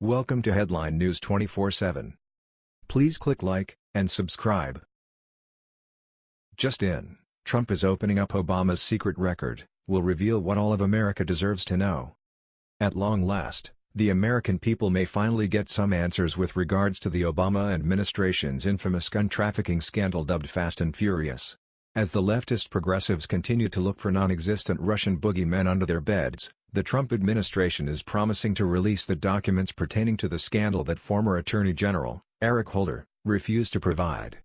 Welcome to Headline News 24/7. Please click like and subscribe. Just in, Trump is opening up Obama's secret record, will reveal what all of America deserves to know. At long last, the American people may finally get some answers with regards to the Obama administration's infamous gun trafficking scandal dubbed Fast and Furious. As the leftist progressives continue to look for non-existent Russian boogeymen under their beds, the Trump administration is promising to release the documents pertaining to the scandal that former Attorney General, Eric Holder, refused to provide.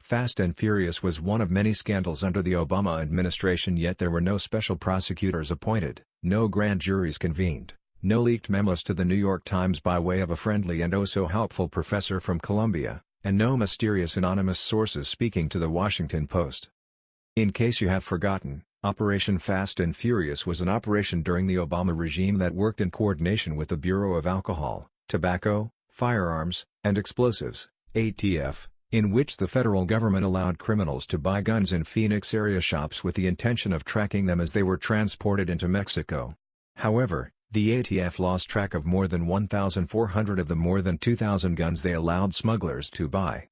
Fast and Furious was one of many scandals under the Obama administration, yet there were no special prosecutors appointed, no grand juries convened, no leaked memos to the New York Times by way of a friendly and oh-so-helpful professor from Columbia, and no mysterious anonymous sources speaking to the Washington Post. In case you have forgotten, Operation Fast and Furious was an operation during the Obama regime that worked in coordination with the Bureau of Alcohol, Tobacco, Firearms, and Explosives, ATF, in which the federal government allowed criminals to buy guns in Phoenix area shops with the intention of tracking them as they were transported into Mexico. However, the ATF lost track of more than 1,400 of the more than 2,000 guns they allowed smugglers to buy.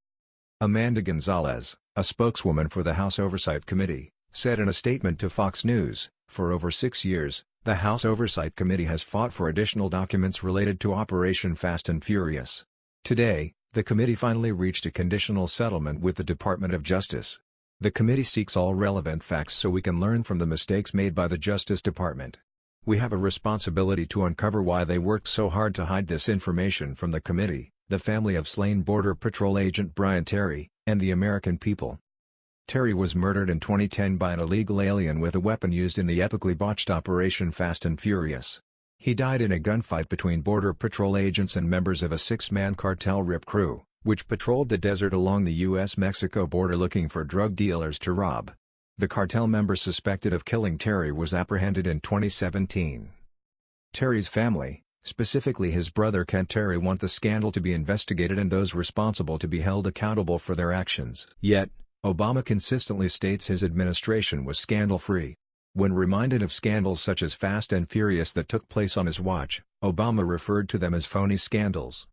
Amanda Gonzalez, a spokeswoman for the House Oversight Committee, said in a statement to Fox News, "For over 6 years, the House Oversight Committee has fought for additional documents related to Operation Fast and Furious. Today, the committee finally reached a conditional settlement with the Department of Justice. The committee seeks all relevant facts so we can learn from the mistakes made by the Justice Department. We have a responsibility to uncover why they worked so hard to hide this information from the committee, the family of slain Border Patrol agent Brian Terry, and the American people." Terry was murdered in 2010 by an illegal alien with a weapon used in the epically botched Operation Fast and Furious. He died in a gunfight between Border Patrol agents and members of a 6-man cartel RIP crew, which patrolled the desert along the U.S.-Mexico border looking for drug dealers to rob. The cartel member suspected of killing Terry was apprehended in 2017. Terry's family, specifically his brother Ken Terry, want the scandal to be investigated and those responsible to be held accountable for their actions. Yet, Obama consistently states his administration was scandal-free. When reminded of scandals such as Fast and Furious that took place on his watch, Obama referred to them as phony scandals.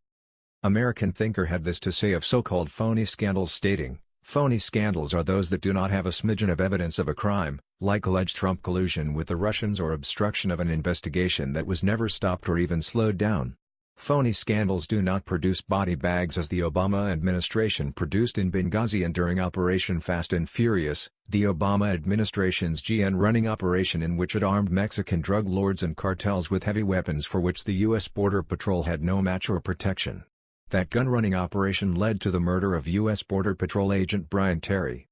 American Thinker had this to say of so-called phony scandals, stating, "Phony scandals are those that do not have a smidgen of evidence of a crime, like alleged Trump collusion with the Russians or obstruction of an investigation that was never stopped or even slowed down. Phony scandals do not produce body bags as the Obama administration produced in Benghazi and during Operation Fast and Furious, the Obama administration's gun-running operation in which it armed Mexican drug lords and cartels with heavy weapons for which the U.S. Border Patrol had no match or protection. That gun-running operation led to the murder of U.S. Border Patrol agent Brian Terry."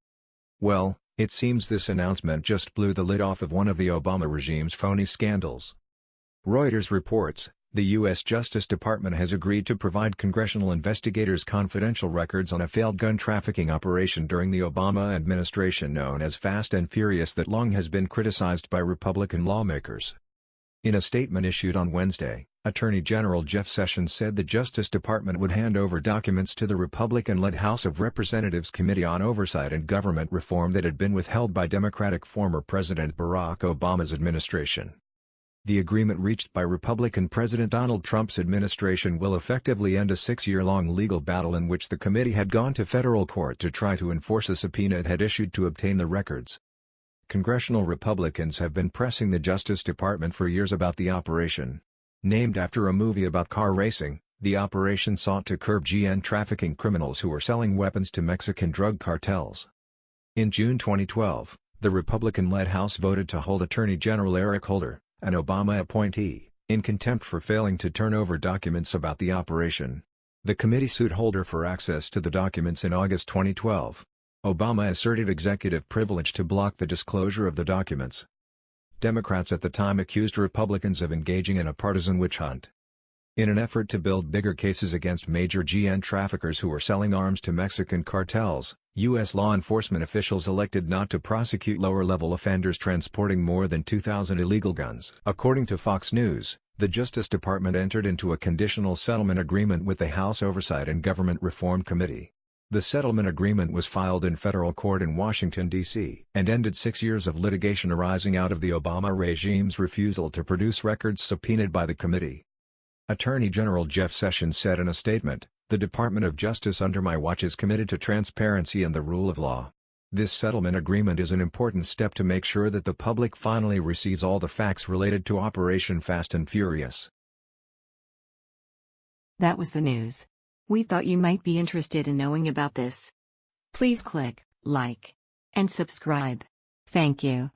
Well, it seems this announcement just blew the lid off of one of the Obama regime's phony scandals. Reuters reports, the U.S. Justice Department has agreed to provide congressional investigators confidential records on a failed gun trafficking operation during the Obama administration known as Fast and Furious that long has been criticized by Republican lawmakers. In a statement issued on Wednesday, Attorney General Jeff Sessions said the Justice Department would hand over documents to the Republican-led House of Representatives Committee on Oversight and Government Reform that had been withheld by Democratic former President Barack Obama's administration. The agreement reached by Republican President Donald Trump's administration will effectively end a 6-year-long legal battle in which the committee had gone to federal court to try to enforce a subpoena it had issued to obtain the records. Congressional Republicans have been pressing the Justice Department for years about the operation. Named after a movie about car racing, the operation sought to curb gun trafficking criminals who were selling weapons to Mexican drug cartels. In June 2012, the Republican-led House voted to hold Attorney General Eric Holder, an Obama appointee, in contempt for failing to turn over documents about the operation. The committee sued Holder for access to the documents in August 2012. Obama asserted executive privilege to block the disclosure of the documents. Democrats at the time accused Republicans of engaging in a partisan witch hunt. In an effort to build bigger cases against major gun traffickers who were selling arms to Mexican cartels, U.S. law enforcement officials elected not to prosecute lower-level offenders transporting more than 2,000 illegal guns. According to Fox News, the Justice Department entered into a conditional settlement agreement with the House Oversight and Government Reform Committee. The settlement agreement was filed in federal court in Washington, D.C., and ended 6 years of litigation arising out of the Obama regime's refusal to produce records subpoenaed by the committee. Attorney General Jeff Sessions said in a statement, "The Department of Justice under my watch is committed to transparency and the rule of law. This settlement agreement is an important step to make sure that the public finally receives all the facts related to Operation Fast and Furious." That was the news. We thought you might be interested in knowing about this. Please click like and subscribe. Thank you.